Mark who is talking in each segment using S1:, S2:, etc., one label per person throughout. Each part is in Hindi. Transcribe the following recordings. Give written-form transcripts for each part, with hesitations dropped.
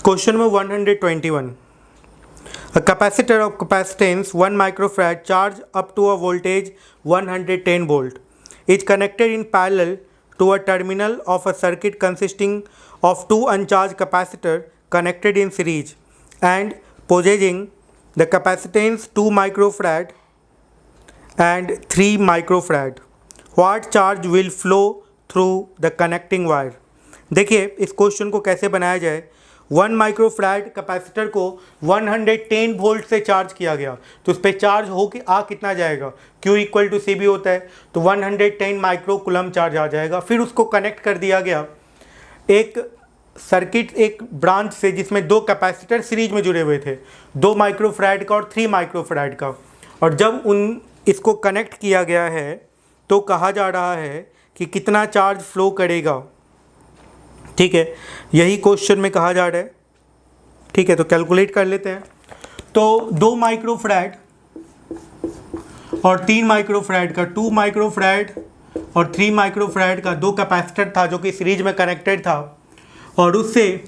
S1: Question number 121. A capacitor of capacitance 1 microfarad charged up to a voltage 110 volt is connected in parallel to a terminal of a circuit consisting of two uncharged capacitors connected in series and possessing the capacitance 2 microfarad and 3 microfarad. What charge will flow through the connecting wire? देखिए इस क्वेश्चन को कैसे बनाया जाए। 1 माइक्रोफैराड कैपेसिटर को 110 वोल्ट से चार्ज किया गया, तो उस पर चार्ज हो के आ कितना जाएगा, Q equal to C B होता है, तो 110 माइक्रो कूलम चार्ज आ जाएगा। फिर उसको कनेक्ट कर दिया गया एक सर्किट, एक ब्रांच से जिसमें दो कैपेसिटर सीरीज में जुड़े हुए थे, 2 माइक्रोफैराड का और 3 माइक्रोफैराड का। और जब इसको कनेक्ट किया गया है तो कहा जा रहा है कि कितना चार्ज फ्लो करेगा। ठीक है, यही क्वेश्चन में कहा जा रहा है। ठीक है, तो कैलकुलेट कर लेते हैं। तो 2 माइक्रोफैराड और 3 माइक्रोफैराड का, 2 माइक्रोफैराड और 3 माइक्रोफैराड का दो कैपेसिटर था जो कि सीरीज में कनेक्टेड था, और उससे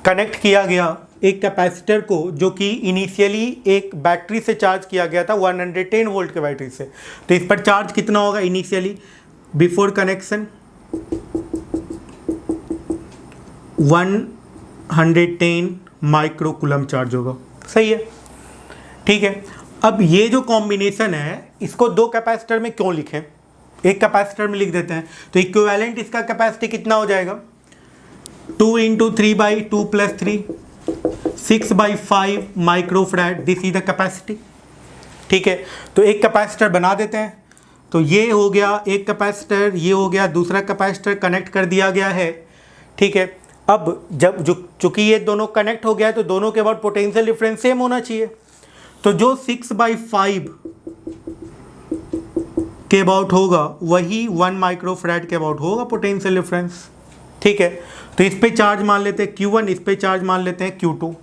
S1: कनेक्ट किया गया एक कैपेसिटर को जो कि इनिशियली एक बैटरी से चार्ज किया गया था 110 वोल्ट के बैटरी से। तो इस पर चार्ज कितना होगा initially before connection, 110 micro coulomb charge होगा। सही है, ठीक है। अब ये जो कॉम्बिनेशन है इसको दो कैपेसिटर में क्यों लिखें, एक कैपेसिटर में लिख देते हैं। तो इक्विवेलेंट इसका कैपेसिटी कितना हो जाएगा, 2 × 3/2 + 3 6/5 microfarad, this is the capacity. ठीक है, तो एक कैपेसिटर बना देते हैं। तो ये हो गया एक कैपेसिटर, ये हो गया दूसरा कैपेसिटर, कनेक्ट कर दिया गया है। ठीक है, अब जब चूंकि ये दोनों कनेक्ट हो गया है तो दोनों के बाद पोटेंशियल डिफरेंस सेम होना चाहिए। तो जो 6/5 के अबाउट होगा वही 1 माइक्रोफैराड के अबाउट होगा पोटेंशियल डिफरेंस। ठीक है, तो इस पे चार्ज मान लेते हैं Q1, इस पे चार्ज मान लेते हैं Q2।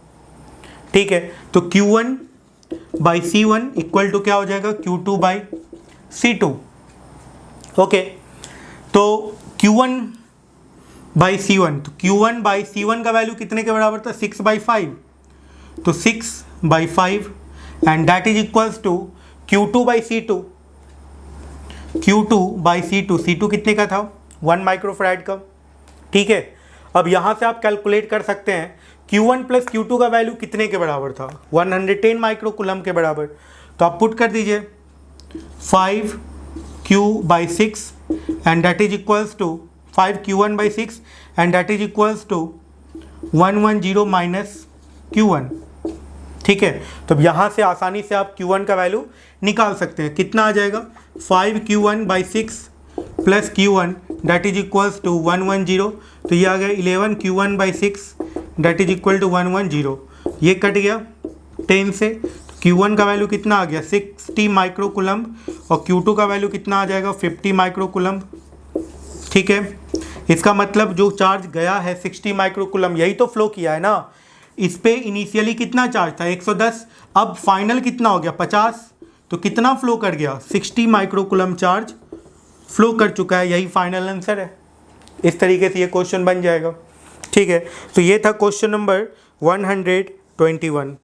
S1: ठीक है, तो Q1/C1 इक्वल टू क्या हो जाएगा, Q2/C2। ओके, तो Q1/C1, तो Q1/C1 का वैल्यू कितने के बराबर था, 6/5, तो 6/5 and that is equals to Q2/C2। Q2/C2, C2 कितने का था, 1 माइक्रोफैराड का। ठीक है, अब यहाँ से आप कैलकुलेट कर सकते हैं Q1 + Q2 का वैल्यू कितने के बराबर था, 110 माइक्रो कूलम के बराबर। तो आप पुट कर दीजिए 5Q/6 and that is equals to 5Q1/6 and that is equals to 110 - Q1। ठीक है, तो यहाँ से आसानी से आप Q1 का वैल्यू निकाल सकते हैं। कितना आ जाएगा, 5Q1/6 + Q1 that is equals to 110। तो ये आ गया 11Q1/6 that is equal to 110। ये कट गया 10 से, तो Q1 का वैल्यू कितना आ गया, 60 माइक्रो कूलम, और Q2 का वैल्यू कितना आ जाएगा, 50 माइक्रो कूलम। ठीक है, इसका मतलब जो चार्ज गया है 60 माइक्रो कूलम, यही तो फ्लो किया है ना। इस पे इनिशियली कितना चार्ज था, 110, अब फाइनल कितना हो गया, 50। तो कितना फ्लो कर गया, 60 माइक्रो कूलम चार्ज फ्लो कर चुका है, यही फाइनल आंसर है। इस तरीके से ये क्वेश्चन बन जाएगा। ठीक है, तो ये था क्वेश्चन नंबर 121।